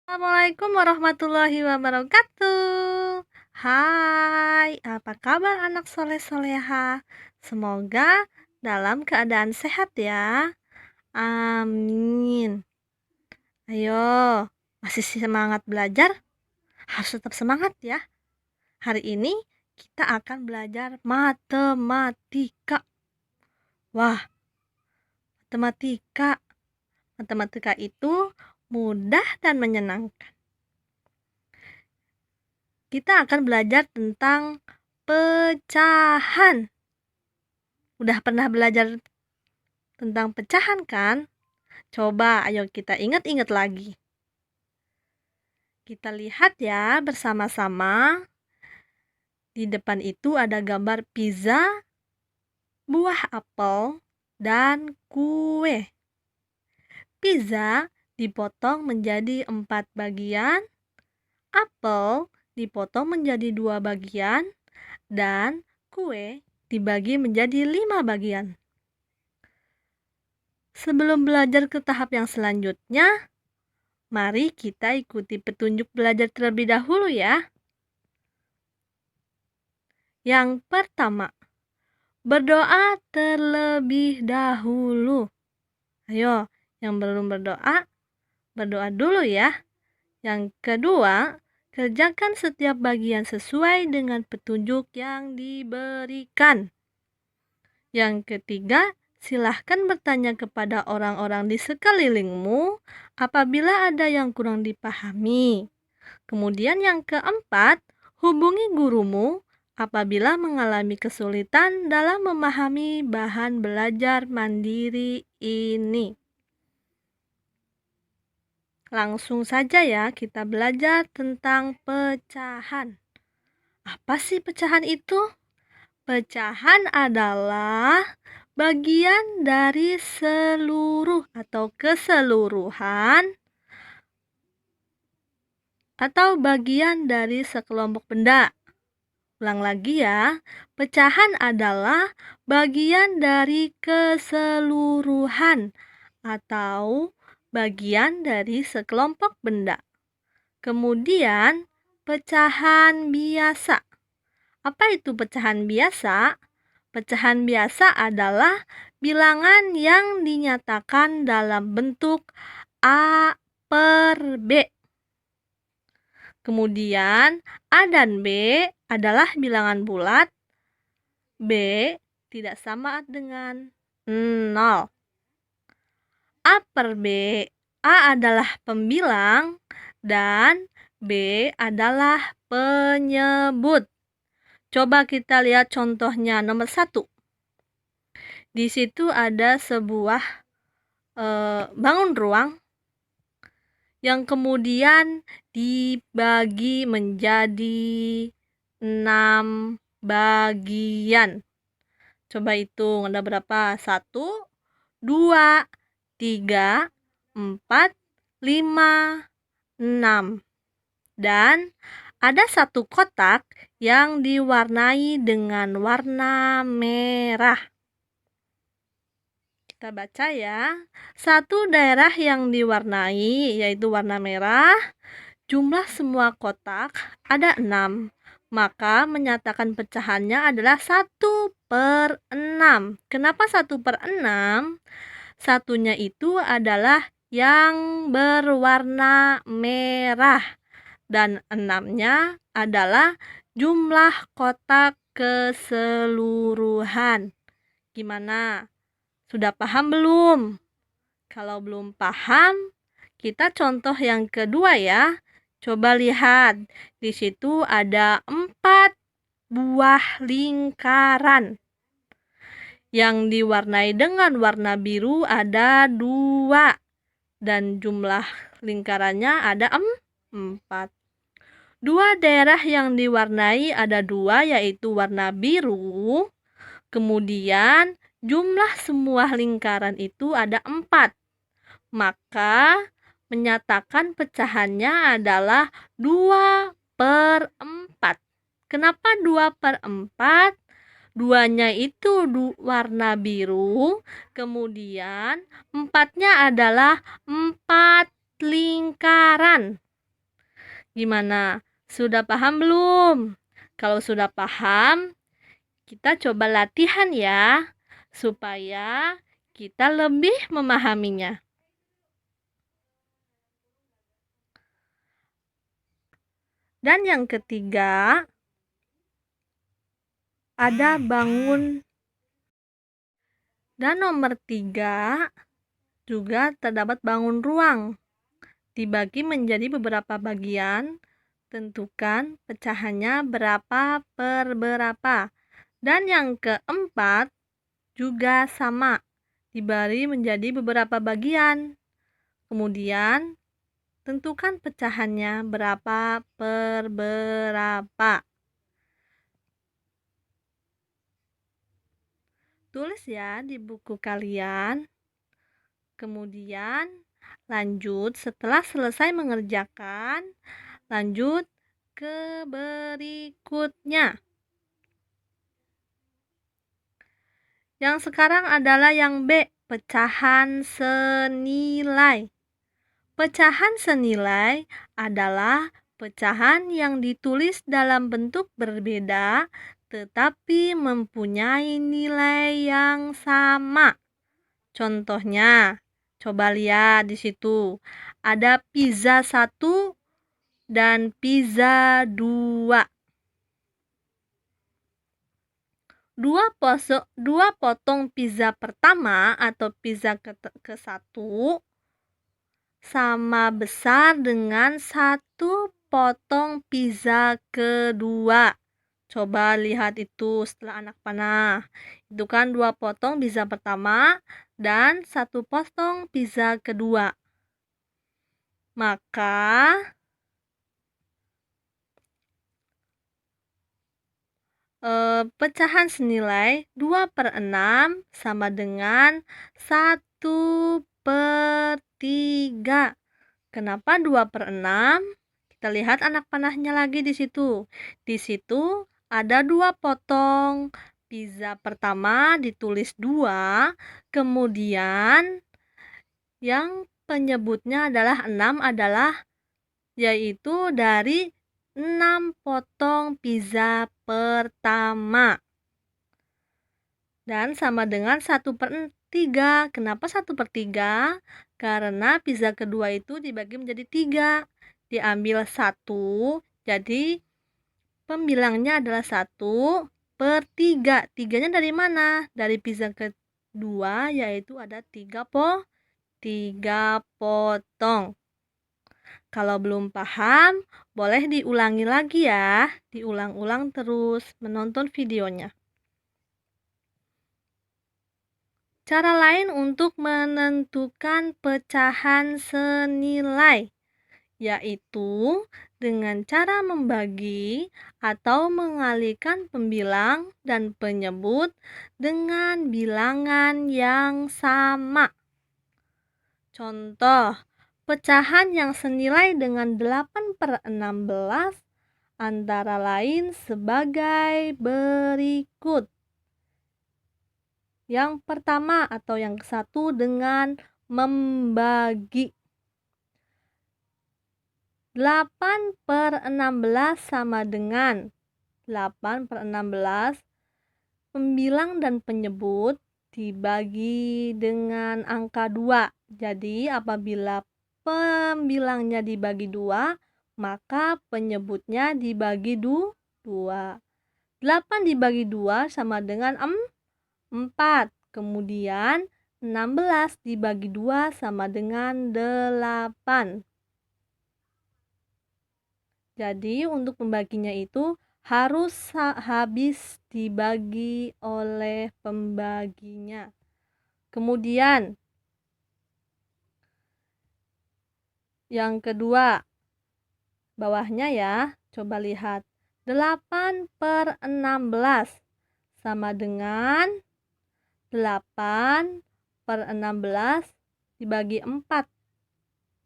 Assalamualaikum warahmatullahi wabarakatuh. Hai, apa kabar anak soleh-soleha? Semoga dalam keadaan sehat ya. Amin. Ayo, masih semangat belajar? Harus tetap semangat ya. Hari ini kita akan belajar matematika. Wah, matematika. Matematika itu mudah dan menyenangkan. Kita akan belajar tentang pecahan. Udah pernah belajar tentang pecahan kan? Coba ayo kita ingat-ingat lagi. Kita lihat ya bersama-sama. Di depan itu ada gambar pizza, buah apel, dan kue. Pizza dipotong menjadi 4 bagian, apel dipotong menjadi 2 bagian, dan kue dibagi menjadi 5 bagian. Sebelum belajar ke tahap yang selanjutnya, mari kita ikuti petunjuk belajar terlebih dahulu ya. Yang pertama, berdoa terlebih dahulu. Ayo, yang belum berdoa, berdoa dulu ya. Yang kedua, kerjakan setiap bagian sesuai dengan petunjuk yang diberikan. Yang ketiga, silahkan bertanya kepada orang-orang di sekelilingmu apabila ada yang kurang dipahami. Kemudian yang keempat, hubungi gurumu apabila mengalami kesulitan dalam memahami bahan belajar mandiri ini. Langsung saja ya kita belajar tentang pecahan. Apa sih pecahan itu? Pecahan adalah bagian dari seluruh atau keseluruhan atau bagian dari sekelompok benda. Ulang lagi ya, pecahan adalah bagian dari keseluruhan atau bagian dari sekelompok benda. Kemudian, pecahan biasa. Apa itu pecahan biasa? Pecahan biasa adalah bilangan yang dinyatakan dalam bentuk A per B. Kemudian, A dan B adalah bilangan bulat. B tidak sama dengan 0. A per B. A adalah pembilang dan B adalah penyebut. Coba kita lihat contohnya nomor 1. Di situ ada sebuah bangun ruang yang kemudian dibagi menjadi 6 bagian. Coba hitung ada berapa? 1, 2, 3, 4, 5, 6. Dan ada satu kotak yang diwarnai dengan warna merah. Kita baca ya. Satu daerah yang diwarnai yaitu warna merah. Jumlah semua kotak ada 6. Maka menyatakan pecahannya adalah 1/6. Kenapa 1/6? Satunya itu adalah yang berwarna merah. Dan 6-nya adalah jumlah kotak keseluruhan. Gimana? Sudah paham belum? Kalau belum paham, kita contoh yang kedua ya. Coba lihat, di situ ada 4 buah lingkaran. Yang diwarnai dengan warna biru ada 2. Dan jumlah lingkarannya ada 4. 2 daerah yang diwarnai ada 2, yaitu warna biru. Kemudian jumlah semua lingkaran itu ada 4. Maka menyatakan pecahannya adalah 2/4. Kenapa 2/4? 2-nya itu warna biru, kemudian 4-nya adalah 4 lingkaran. Gimana? Sudah paham belum? Kalau sudah paham, kita coba latihan ya, supaya kita lebih memahaminya. Dan yang ketiga, ada bangun. Dan nomor 3, juga terdapat bangun ruang. Dibagi menjadi beberapa bagian, tentukan pecahannya berapa per berapa. Dan yang keempat juga sama, dibagi menjadi beberapa bagian. Kemudian, tentukan pecahannya berapa per berapa. Tulis ya di buku kalian. Kemudian, lanjut setelah selesai mengerjakan, lanjut ke berikutnya. Yang sekarang adalah yang B, pecahan senilai. Pecahan senilai adalah pecahan yang ditulis dalam bentuk berbeda tetapi mempunyai nilai yang sama. Contohnya, coba lihat di situ. Ada pizza 1 dan pizza 2. Dua potong pizza pertama atau pizza ke-1 sama besar dengan 1 potong pizza kedua. Coba lihat itu setelah anak panah. Itu kan 2 potong pizza pertama dan 1 potong pizza kedua. Maka pecahan senilai 2/6 sama dengan 1/3. Kenapa 2/6? Kita lihat anak panahnya lagi di situ. Di situ ada 2 potong. Pizza pertama ditulis 2, kemudian yang penyebutnya adalah 6 yaitu dari 6 potong pizza pertama. Dan sama dengan 1/3. Kenapa 1/3? Karena pizza kedua itu dibagi menjadi 3. Diambil 1, jadi pembilangnya adalah 1/3. 3-nya dari mana? Dari pizza kedua, yaitu ada 3 potong. Kalau belum paham, boleh diulangi lagi ya. Diulang-ulang terus menonton videonya. Cara lain untuk menentukan pecahan senilai, yaitu dengan cara membagi atau mengalihkan pembilang dan penyebut dengan bilangan yang sama. Contoh, pecahan yang senilai dengan 8/16 antara lain sebagai berikut. Yang pertama atau yang ke-1 dengan membagi. 8/16 sama dengan 8/16 pembilang dan penyebut dibagi dengan angka 2. Jadi apabila pembilangnya dibagi 2, maka penyebutnya dibagi 2. 8 dibagi 2 sama dengan 4. Kemudian 16 dibagi 2 sama dengan 8. Jadi untuk membaginya itu harus habis dibagi oleh pembaginya. Kemudian yang kedua, bawahnya ya, coba lihat. 8/16 sama dengan 8/16 dibagi 4.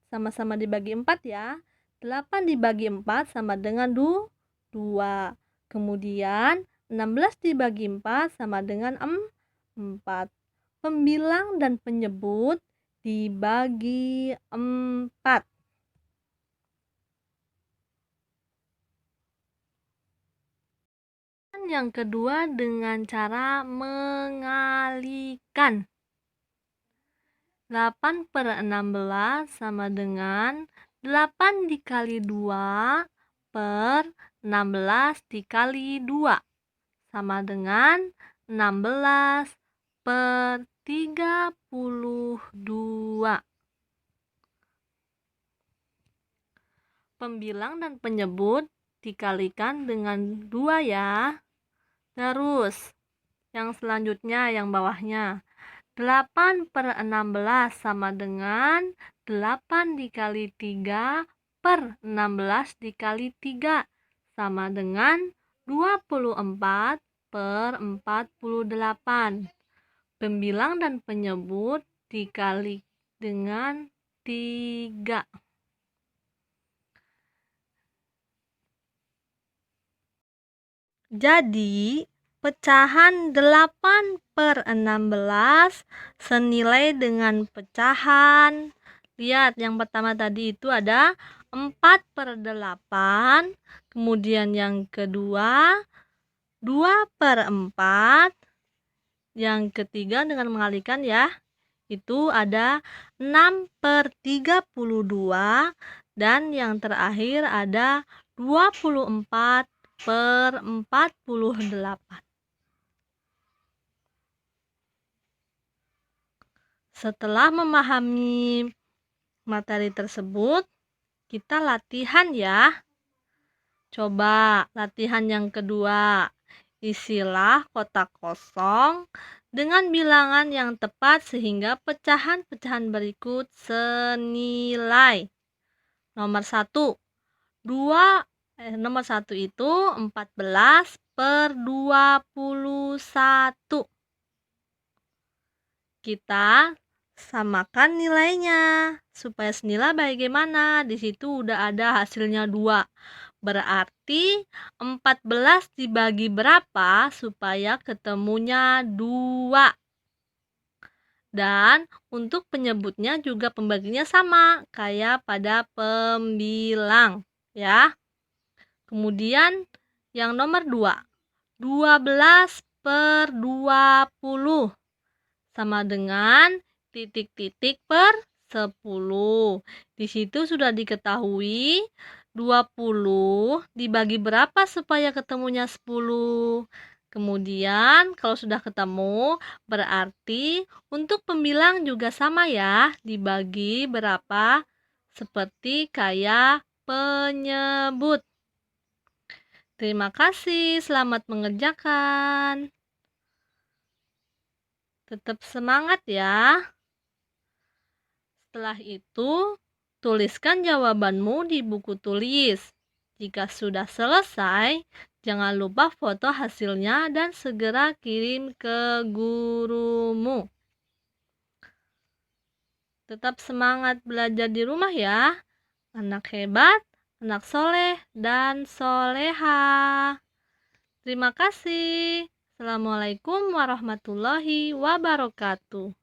Sama-sama dibagi 4 ya. 8 dibagi 4 sama dengan 2. Kemudian 16 dibagi 4 sama dengan 4. Pembilang dan penyebut dibagi 4. yang kedua dengan cara mengalikan. 8/16 sama dengan 8 dikali 2 per 16 dikali 2 sama dengan 16/32. Pembilang dan penyebut dikalikan dengan 2 ya. Terus yang selanjutnya yang bawahnya 8/16 sama dengan 8 dikali 3 per 16 dikali 3 sama dengan 24/48. Pembilang dan penyebut dikali dengan 3. Jadi pecahan 8/16 senilai dengan pecahan. Lihat yang pertama tadi itu ada 4/8. Kemudian yang kedua 2/4. Yang ketiga dengan mengalihkan ya. Itu ada 6/32. Dan yang terakhir ada 24/48. Setelah memahami materi tersebut, kita latihan ya. Coba latihan yang kedua. Isilah kotak kosong dengan bilangan yang tepat sehingga pecahan-pecahan berikut senilai. Nomor 1. Nomor 1 itu 14/21. Kita samakan nilainya supaya senilai bagaimana. Di situ udah ada hasilnya 2. Berarti 14 dibagi berapa supaya ketemunya 2. Dan untuk penyebutnya juga pembaginya sama kayak pada pembilang ya. Kemudian yang nomor 2, 12/20 sama dengan titik-titik per 10. Di situ sudah diketahui 20 dibagi berapa supaya ketemunya 10. Kemudian kalau sudah ketemu berarti untuk pembilang juga sama ya, dibagi berapa seperti kayak penyebut. Terima kasih, selamat mengerjakan. Tetap semangat ya. Setelah itu, tuliskan jawabanmu di buku tulis. Jika sudah selesai, jangan lupa foto hasilnya dan segera kirim ke gurumu. Tetap semangat belajar di rumah ya. Anak hebat, anak soleh, dan soleha. Terima kasih. Assalamualaikum warahmatullahi wabarakatuh.